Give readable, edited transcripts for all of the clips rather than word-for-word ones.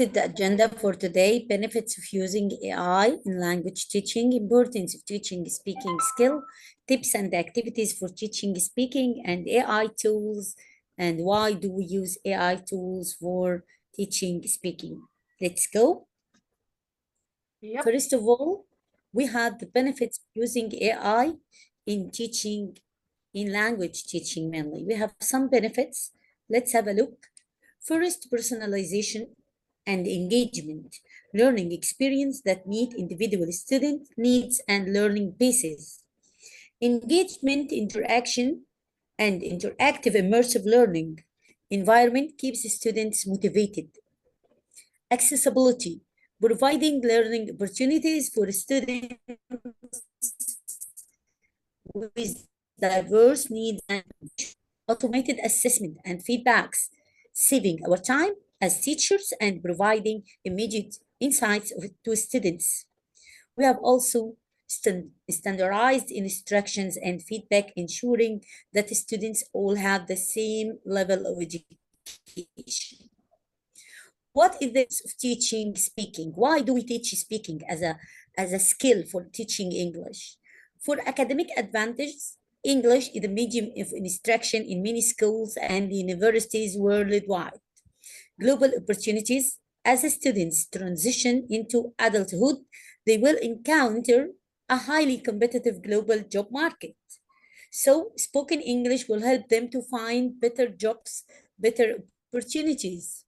The agenda for today: benefits of using AI in language teaching, importance of teaching speaking skill, tips and activities for teaching speaking, and AI tools, and why do we use AI tools for teaching speaking. Let's go. Yep. First of all, we have the benefits of using AI in teaching, in language teaching mainly. We have some benefits. Let's have a look. First, personalization and engagement, learning experience that meet individual student needs and learning paces. Engagement, interaction, and interactive immersive learning environment keeps students motivated. Accessibility, providing learning opportunities for students with diverse needs and automated assessment and feedbacks, saving our time as teachers and providing immediate insights to students. We have also standardized instructions and feedback, ensuring that students all have the same level of education. What is the use of teaching speaking? Why do we teach speaking as a skill for teaching English? For academic advantages, English is the medium of instruction in many schools and universities worldwide. Global opportunities: as students transition into adulthood, they will encounter a highly competitive global job market. So, spoken English will help them to find better jobs, better opportunities.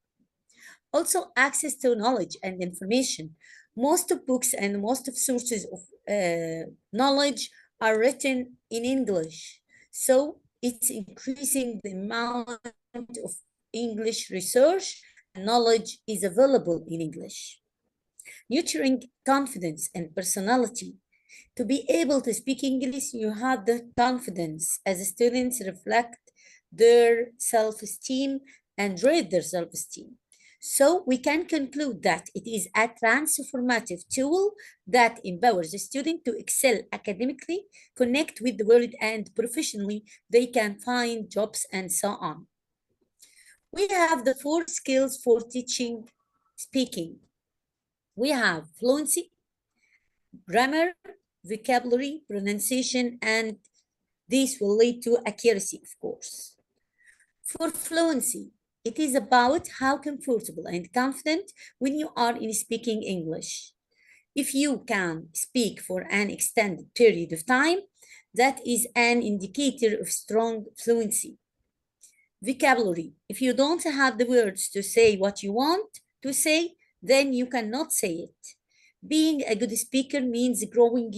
Also, access to knowledge and information. Most of books and most of sources of knowledge are written in English. So it's increasing the amount of English research and knowledge is available in English. Nurturing confidence and personality. To be able to speak English, you have the confidence as students reflect their self-esteem and rate their self-esteem. So we can conclude that it is a transformative tool that empowers the student to excel academically, connect with the world, and professionally, they can find jobs and so on. We have the 4 skills for teaching speaking. We have fluency, grammar, vocabulary, pronunciation, and this will lead to accuracy, of course. For fluency, it is about how comfortable and confident when you are in speaking English. If you can speak for an extended period of time, that is an indicator of strong fluency. Vocabulary, if you don't have the words to say what you want to say, then you cannot say it. Being a good speaker means growing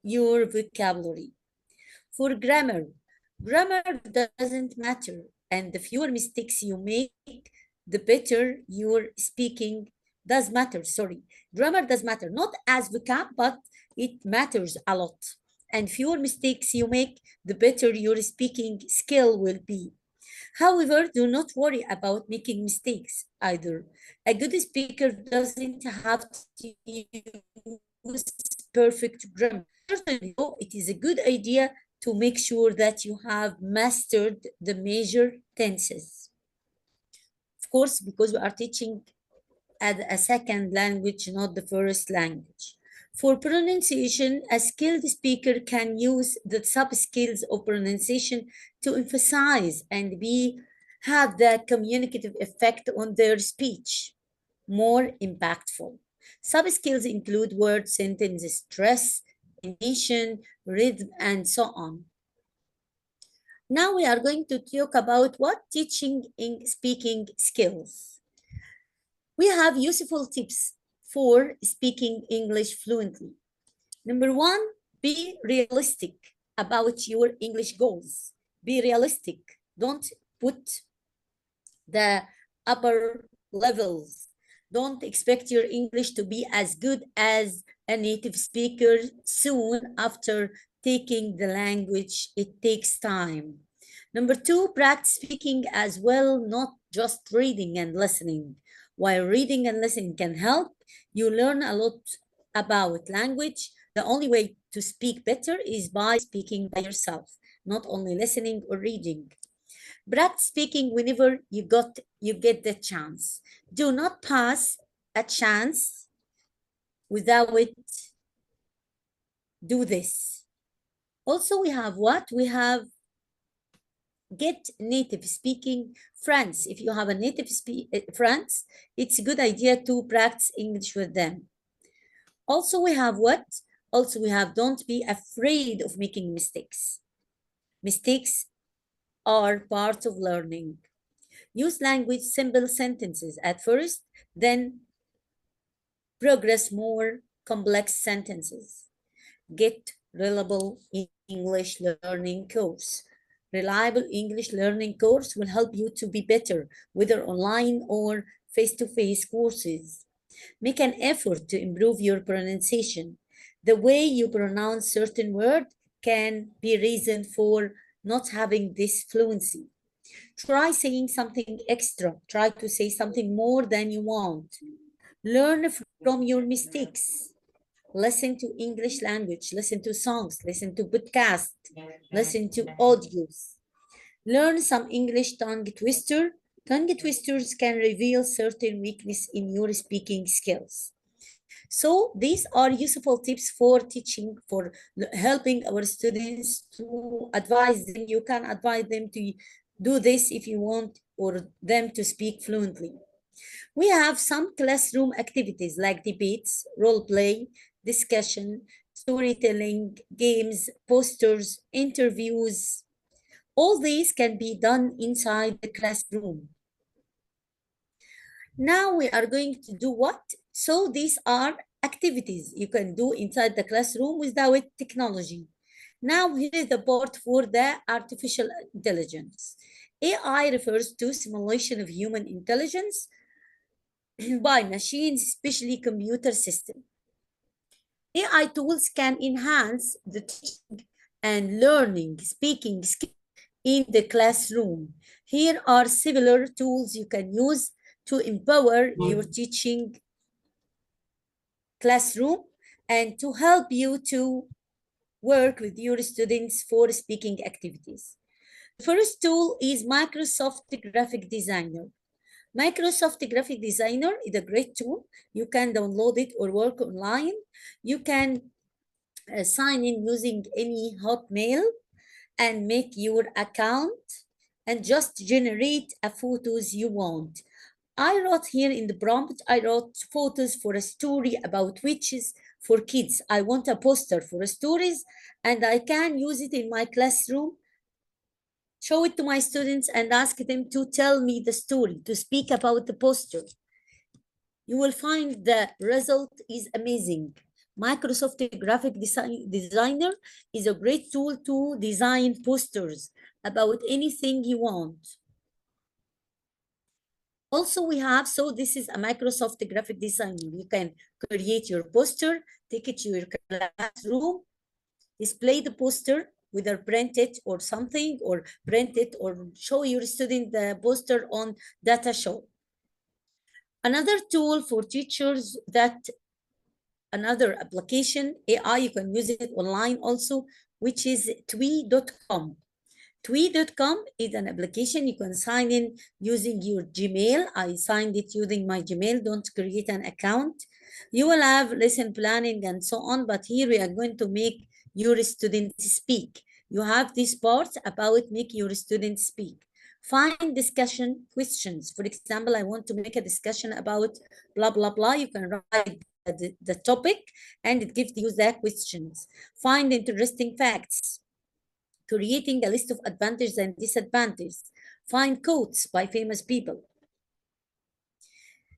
your vocabulary. For grammar, grammar doesn't matter, and the fewer mistakes you make, the better your speaking does matter. Sorry, grammar does matter, not as vocab, but it matters a lot. And fewer mistakes you make, the better your speaking skill will be. However, do not worry about making mistakes either. A good speaker doesn't have to use perfect grammar. Certainly, it is a good idea to make sure that you have mastered the major tenses. Of course, because we are teaching as a second language, not the first language. For pronunciation, a skilled speaker can use the sub-skills of pronunciation to emphasize and have that communicative effect on their speech more impactful. Sub-skills include word, sentence, stress, intonation, rhythm, and so on. Now we are going to talk about what teaching in speaking skills. We have useful tips for speaking English fluently. Number 1, be realistic about your English goals. Be realistic. Don't put the upper levels. Don't expect your English to be as good as a native speaker soon after taking the language. It takes time. Number 2, practice speaking as well, not just reading and listening. While reading and listening can help, you learn a lot about language. The only way to speak better is by speaking by yourself, not only listening or reading. Practice speaking whenever you get the chance. Do not pass a chance without do this. Also, we have what? We have get native speaking friends. If you have a native friends, it's a good idea to practice English with them. Also, we have what? Also, we have don't be afraid of making mistakes. Mistakes are part of learning. Use language simple sentences at first, then progress more complex sentences. Get reliable English learning course. Reliable English learning course will help you to be better, whether online or face-to-face courses. Make an effort to improve your pronunciation. The way you pronounce certain words can be reason for not having this fluency. Try saying something extra. Try to say something more than you want. Learn from your mistakes. Listen to English language, listen to songs, listen to podcasts, listen to audios. Learn some English tongue twister. Tongue twisters can reveal certain weakness in your speaking skills. So these are useful tips for teaching, for helping our students to advise them. You can advise them to do this if you want or them to speak fluently. We have some classroom activities like debates, role play, discussion, storytelling, games, posters, interviews. All these can be done inside the classroom. Now we are going to do what? So these are activities you can do inside the classroom without technology. Now here is the part for the artificial intelligence. AI refers to simulation of human intelligence by machines, especially computer systems. AI tools can enhance the teaching and learning speaking skills in the classroom. Here are similar tools you can use to empower your teaching classroom and to help you to work with your students for speaking activities. The first tool is Microsoft Graphic Designer. Microsoft Graphic Designer is a great tool. You can download it or work online. You can sign in using any Hotmail and make your account and just generate a photos you want. I wrote here in the prompt, I wrote photos for a story about witches for kids. I want a poster for stories and I can use it in my classroom, show it to my students and ask them to tell me the story, to speak about the poster. You will find the result is amazing. Microsoft Graphic Designer is a great tool to design posters about anything you want. Also, we have, so this is a Microsoft Graphic Designer. You can create your poster, take it to your classroom, display the poster, whether print it or something, or print it or show your student the poster on data show. Another tool for teachers another application, AI, you can use it online also, which is twee.com. Twee.com is an application you can sign in using your Gmail. I signed it using my Gmail. Don't create an account. You will have lesson planning and so on, but here we are going to make your students speak. You have this part about make your students speak. Find discussion questions. For example, I want to make a discussion about blah, blah, blah. You can write the topic and it gives you the questions. Find interesting facts. Creating a list of advantages and disadvantages. Find quotes by famous people.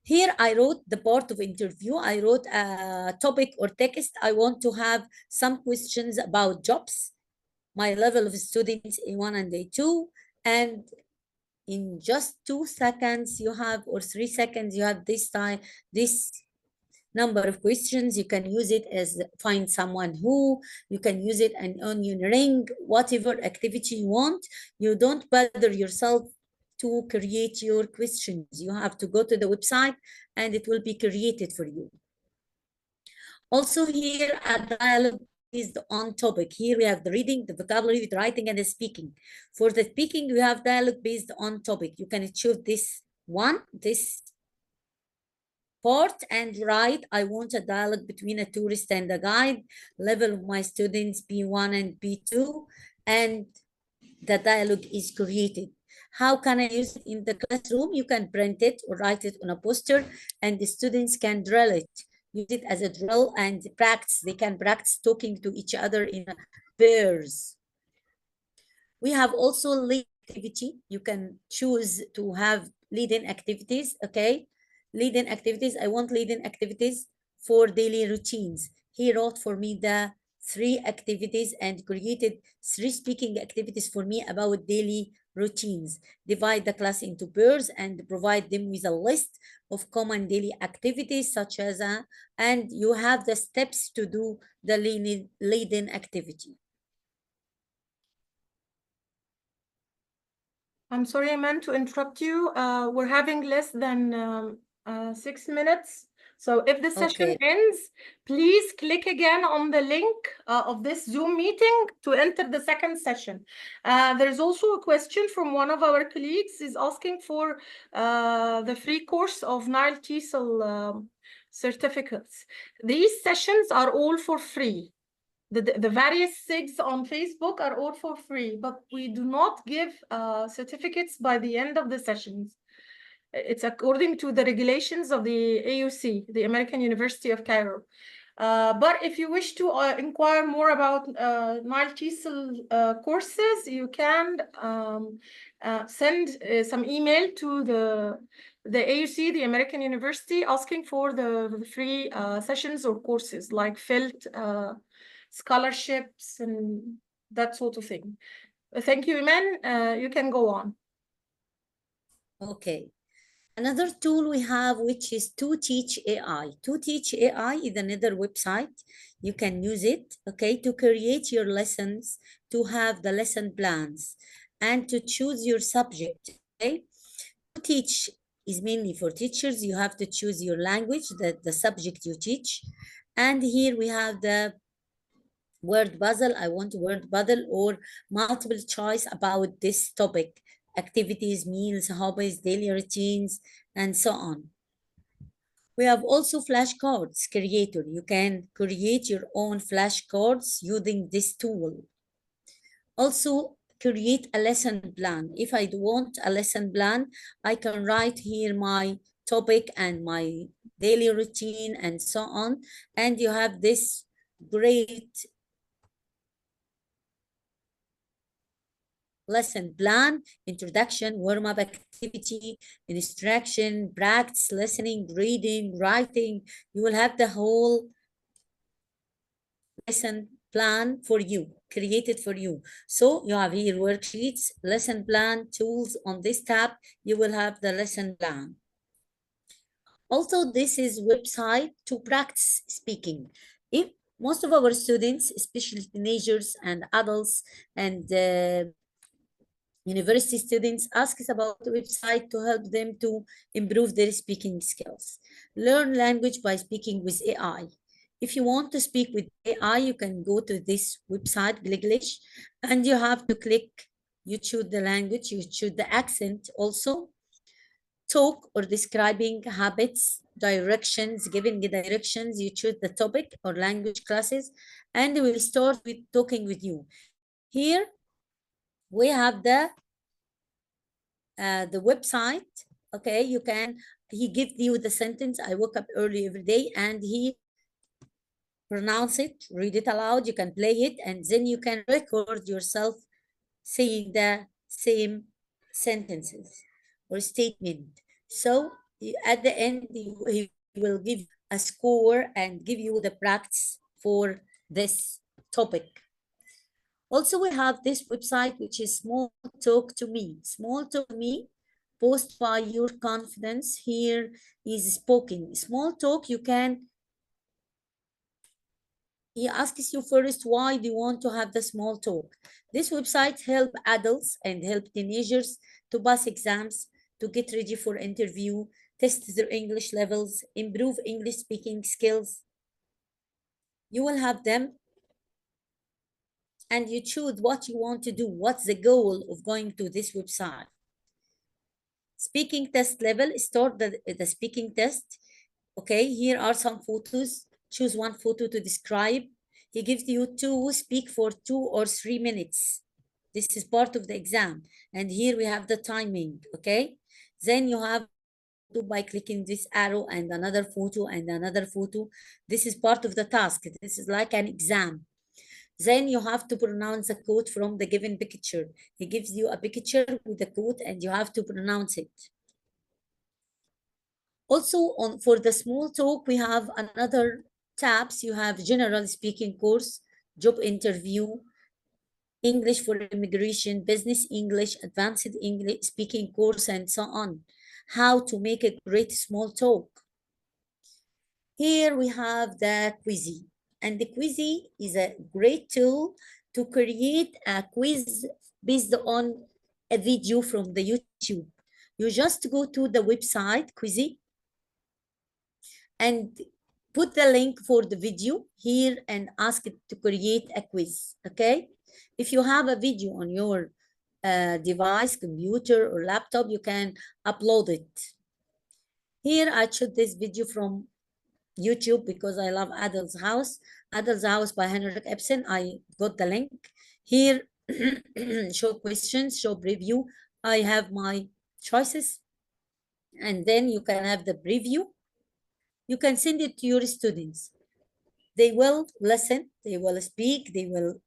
Here I wrote the part of interview. I wrote a topic or text. I want to have some questions about jobs, my level of students A1 and A2, and in just 2 seconds you have, or 3 seconds, you have this number of questions. You can use it as find someone who, you can use it an onion ring, whatever activity you want. You don't bother yourself to create your questions. You have to go to the website and it will be created for you. Also here a dialogue based on topic. Here we have the reading, the vocabulary, the writing, and the speaking. For the speaking, we have dialogue based on topic. You can choose this one, this part, and write, I want a dialogue between a tourist and a guide, level of my students B1 and B2, and the dialogue is created. How can I use it in the classroom? You can print it or write it on a poster, and the students can drill it. Use it as a drill and practice. They can practice talking to each other in pairs. We have also lead activity. You can choose to have leading activities, okay? Leading activities, I want leading activities for daily routines. He wrote for me the 3 activities and created 3 speaking activities for me about daily routines. Divide the class into pairs and provide them with a list of common daily activities such as, and you have the steps to do the leading activity. I'm sorry, Eman, to interrupt you. We're having less than 6 minutes. So if the session Okay. ends, please click again on the link of this Zoom meeting to enter the second session. There's also a question from one of our colleagues is asking for the free course of Nile TESOL certificates. These sessions are all for free. The various SIGs on Facebook are all for free, but we do not give certificates by the end of the sessions. It's according to the regulations of the AUC, the American University of Cairo. But if you wish to inquire more about Nile TESOL courses, you can send some email to the AUC, the American University, asking for the free sessions or courses like FILT, scholarships, and that sort of thing. Thank you, Eman. You can go on. Okay. Another tool we have, which is To Teach AI. To Teach AI is another website. You can use it, okay, to create your lessons, to have the lesson plans, and to choose your subject, okay? To Teach is mainly for teachers. You have to choose your language, the subject you teach. And here we have the word puzzle. I want word puzzle or multiple choice about this topic: activities, meals, hobbies, daily routines, and so on. We have also flashcards creator. You can create your own flashcards using this tool. Also, create a lesson plan. If I want a lesson plan, I can write here my topic and my daily routine and so on. And you have this great lesson plan: introduction, warm-up activity, instruction, practice, listening, reading, writing. You will have the whole lesson plan for you, created for you. So you have here worksheets, lesson plan, tools. On this tab, you will have the lesson plan. Also, this is website to practice speaking. If most of our students, especially teenagers and adults and university students, ask us about the website to help them to improve their speaking skills. Learn language by speaking with AI. If you want to speak with AI, you can go to this website, English, and you have to click, you choose the language, you choose the accent also. Talk or describing habits, directions, giving the directions, you choose the topic or language classes, and we'll start with talking with you. Here, we have the website. Okay, you can, he gives you the sentence, I woke up early every day, and he pronounce it, read it aloud, you can play it, and then you can record yourself saying the same sentences or statement. So at the end, he will give a score and give you the practice for this topic. Also, we have this website, which is Small Talk to Me. Small Talk to Me, post by your confidence. Here is spoken. Small talk, you can, he asks you first, why do you want to have the small talk? This website help adults and help teenagers to pass exams, to get ready for interview, test their English levels, improve English speaking skills. You will have them and you choose what you want to do. What's the goal of going to this website? Speaking test level, start the speaking test. Okay, here are some photos. Choose one photo to describe. He gives you two, speak for 2 or 3 minutes. This is part of the exam. And here we have the timing, okay? Then you have by clicking this arrow and another photo and another photo. This is part of the task. This is like an exam. Then you have to pronounce a quote from the given picture. He gives you a picture with a quote and you have to pronounce it. Also, for the small talk, we have another tabs. You have general speaking course, job interview, English for immigration, business English, advanced English speaking course, and so on. How to make a great small talk. Here we have the Quizy. And the Quizy is a great tool to create a quiz based on a video from the YouTube. You just go to the website, Quizy, and put the link for the video here and ask it to create a quiz, okay? If you have a video on your device, computer or laptop, you can upload it. Here I chose this video from YouTube because I love Adult's House. Adult's House by Henrik Ibsen. I got the link. Here, show questions, show preview. I have my choices. And then you can have the preview. You can send it to your students. They will listen, they will speak, they will